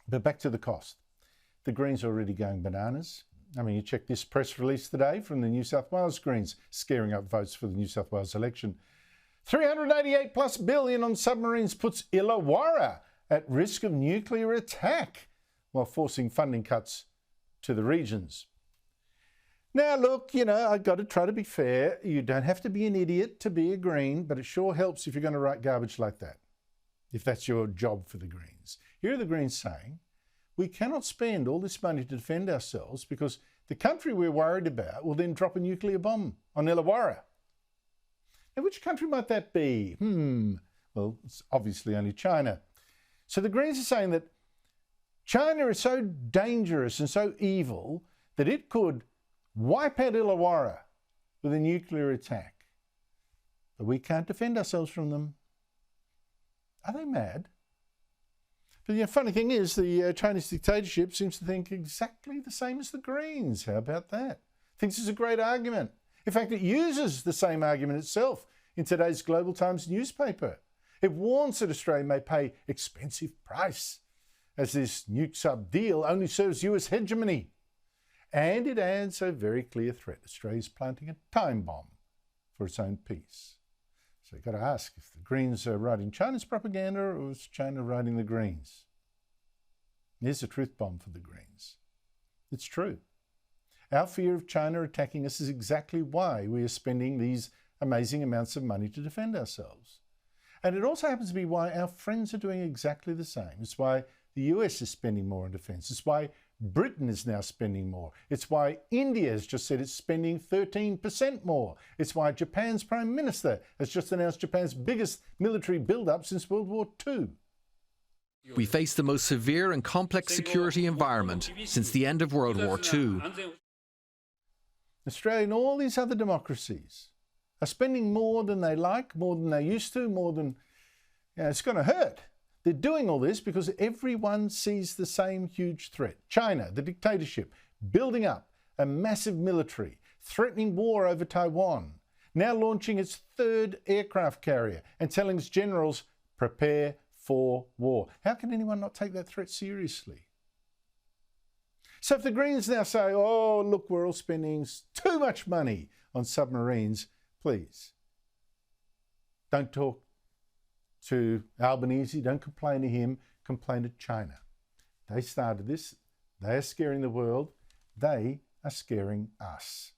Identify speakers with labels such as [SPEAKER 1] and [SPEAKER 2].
[SPEAKER 1] But back to the cost. The Greens are already going bananas. I mean, you check this press release today from the New South Wales Greens, scaring up votes for the New South Wales election. 388 plus billion on submarines puts Illawarra at risk of nuclear attack, while forcing funding cuts to the regions. Now, look, I've got to try to be fair. You don't have to be an idiot to be a Green, but it sure helps if you're going to write garbage like that, if that's your job for the Greens. Here are the Greens saying, we cannot spend all this money to defend ourselves because the country we're worried about will then drop a nuclear bomb on Illawarra. Now, which country might that be? Well, it's obviously only China. So the Greens are saying that China is so dangerous and so evil that it could wipe out Illawarra with a nuclear attack. But we can't defend ourselves from them. Are they mad? But the funny thing is, the Chinese dictatorship seems to think exactly the same as the Greens. How about that? Thinks it's a great argument. In fact, it uses the same argument itself in today's Global Times newspaper. It warns that Australia may pay expensive price as this nuke sub deal only serves US hegemony. And it adds a very clear threat. Australia's planting a time bomb for its own peace. So you've got to ask if the Greens are writing China's propaganda or is China writing the Greens? Here's a truth bomb for the Greens. It's true. Our fear of China attacking us is exactly why we are spending these amazing amounts of money to defend ourselves. And it also happens to be why our friends are doing exactly the same. It's why the US is spending more on defence. It's why Britain is now spending more. It's why India has just said it's spending 13% more. It's why Japan's Prime Minister has just announced Japan's biggest military build-up since World War II.
[SPEAKER 2] We face the most severe and complex security environment since the end of World War II.
[SPEAKER 1] Australia and all these other democracies are spending more than they like, more than they used to, more than... it's going to hurt. They're doing all this because everyone sees the same huge threat. China, the dictatorship, building up a massive military, threatening war over Taiwan, now launching its third aircraft carrier and telling its generals, prepare for war. How can anyone not take that threat seriously? So if the Greens now say, oh, look, we're all spending too much money on submarines, please, don't talk to Albanese, don't complain to him, complain to China. They started this, they are scaring the world, they are scaring us.